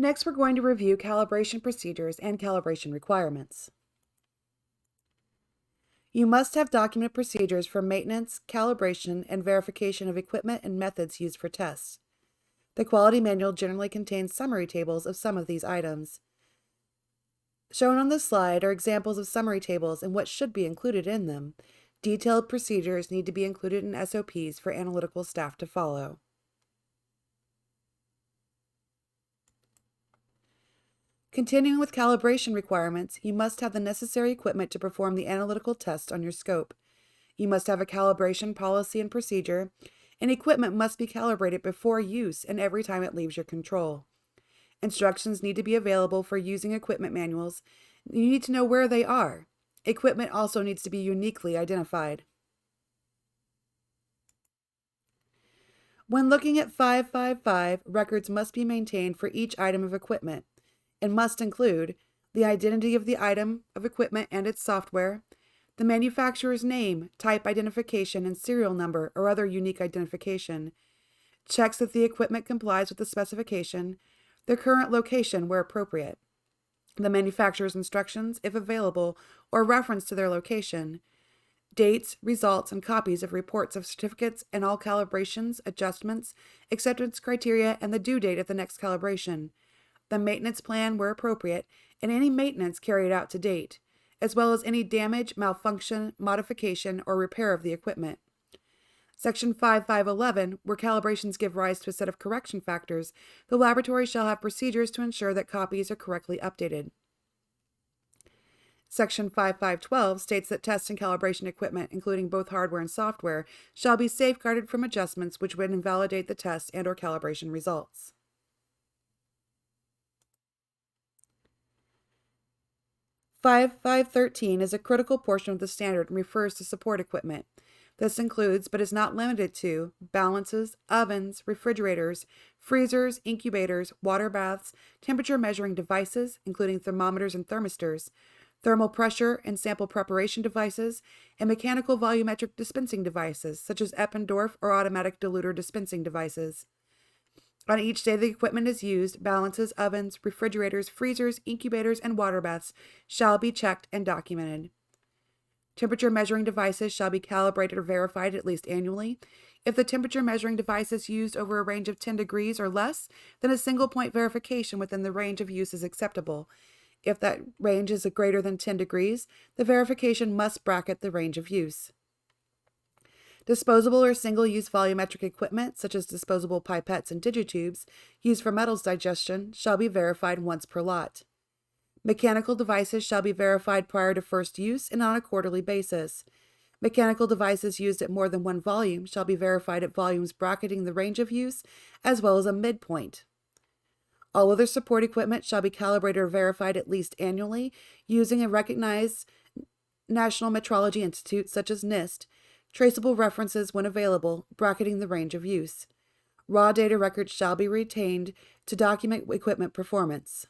Next, we're going to review calibration procedures and calibration requirements. You must have documented procedures for maintenance, calibration, and verification of equipment and methods used for tests. The quality manual generally contains summary tables of some of these items. Shown on the slide are examples of summary tables and what should be included in them. Detailed procedures need to be included in SOPs for analytical staff to follow. Continuing with calibration requirements, you must have the necessary equipment to perform the analytical tests on your scope. You must have a calibration policy and procedure, and equipment must be calibrated before use and every time it leaves your control. Instructions need to be available for using equipment manuals. You need to know where they are. Equipment also needs to be uniquely identified. When looking at 555, records must be maintained for each item of equipment and must include the identity of the item of equipment and its software, the manufacturer's name, type identification, and serial number or other unique identification, checks that the equipment complies with the specification, their current location where appropriate, the manufacturer's instructions, if available, or reference to their location, dates, results, and copies of reports of certificates and all calibrations, adjustments, acceptance criteria, and the due date of the next calibration, the maintenance plan where appropriate, and any maintenance carried out to date, as well as any damage, malfunction, modification, or repair of the equipment. Section 5511, where calibrations give rise to a set of correction factors, the laboratory shall have procedures to ensure that copies are correctly updated. Section 5512 states that test and calibration equipment, including both hardware and software, shall be safeguarded from adjustments which would invalidate the test and/or calibration results. Five 513 is a critical portion of the standard and refers to support equipment. This includes, but is not limited to, balances, ovens, refrigerators, freezers, incubators, water baths, temperature measuring devices, including thermometers and thermistors, thermal pressure and sample preparation devices, and mechanical volumetric dispensing devices, such as Eppendorf or automatic diluter dispensing devices. On each day the equipment is used, balances, ovens, refrigerators, freezers, incubators, and water baths shall be checked and documented. Temperature measuring devices shall be calibrated or verified at least annually. If the temperature measuring device is used over a range of 10 degrees or less, then a single point verification within the range of use is acceptable. If that range is greater than 10 degrees, the verification must bracket the range of use. Disposable or single-use volumetric equipment, such as disposable pipettes and digitubes, used for metals digestion, shall be verified once per lot. Mechanical devices shall be verified prior to first use and on a quarterly basis. Mechanical devices used at more than one volume shall be verified at volumes bracketing the range of use, as well as a midpoint. All other support equipment shall be calibrated or verified at least annually using a recognized National Metrology Institute, such as NIST, traceable references when available, bracketing the range of use. Raw data records shall be retained to document equipment performance.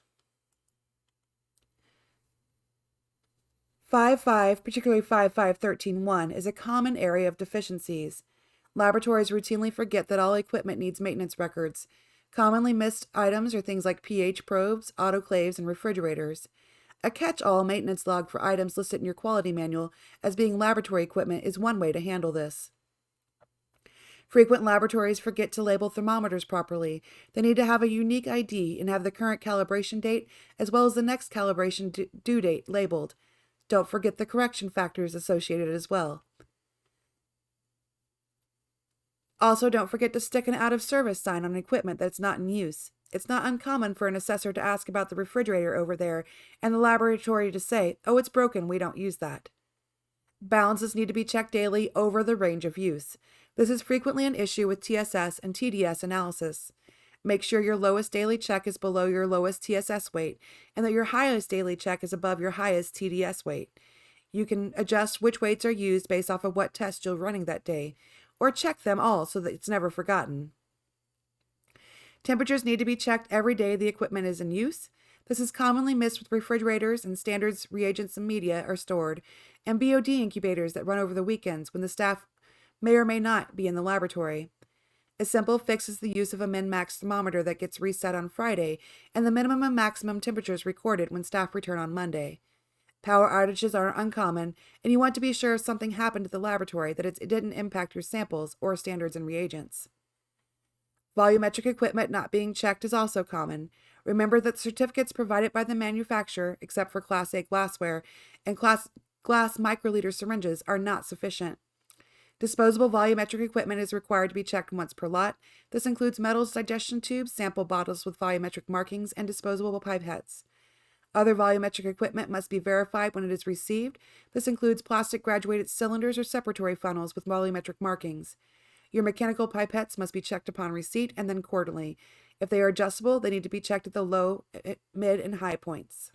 5.5, particularly 5.5.13.1, is a common area of deficiencies. Laboratories routinely forget that all equipment needs maintenance records. Commonly missed items are things like pH probes, autoclaves, and refrigerators. A catch-all maintenance log for items listed in your quality manual as being laboratory equipment is one way to handle this. Frequent laboratories forget to label thermometers properly. They need to have a unique ID and have the current calibration date as well as the next calibration due date labeled. Don't forget the correction factors associated as well. Also, don't forget to stick an out-of-service sign on equipment that's not in use. It's not uncommon for an assessor to ask about the refrigerator over there and the laboratory to say, "Oh, it's broken, we don't use that." Balances need to be checked daily over the range of use. This is frequently an issue with TSS and TDS analysis. Make sure your lowest daily check is below your lowest TSS weight and that your highest daily check is above your highest TDS weight. You can adjust which weights are used based off of what test you're running that day, or check them all so that it's never forgotten. Temperatures need to be checked every day the equipment is in use. This is commonly missed with refrigerators and standards reagents and media are stored, and BOD incubators that run over the weekends when the staff may or may not be in the laboratory. A simple fix is the use of a min-max thermometer that gets reset on Friday and the minimum and maximum temperatures recorded when staff return on Monday. Power outages are uncommon, and you want to be sure if something happened at the laboratory that it didn't impact your samples or standards and reagents. Volumetric equipment not being checked is also common. Remember that certificates provided by the manufacturer, except for Class A glassware and glass microliter syringes, are not sufficient. Disposable volumetric equipment is required to be checked once per lot. This includes metals digestion tubes, sample bottles with volumetric markings, and disposable pipettes. Other volumetric equipment must be verified when it is received. This includes plastic graduated cylinders or separatory funnels with volumetric markings. Your mechanical pipettes must be checked upon receipt and then quarterly. If they are adjustable, they need to be checked at the low, mid, and high points.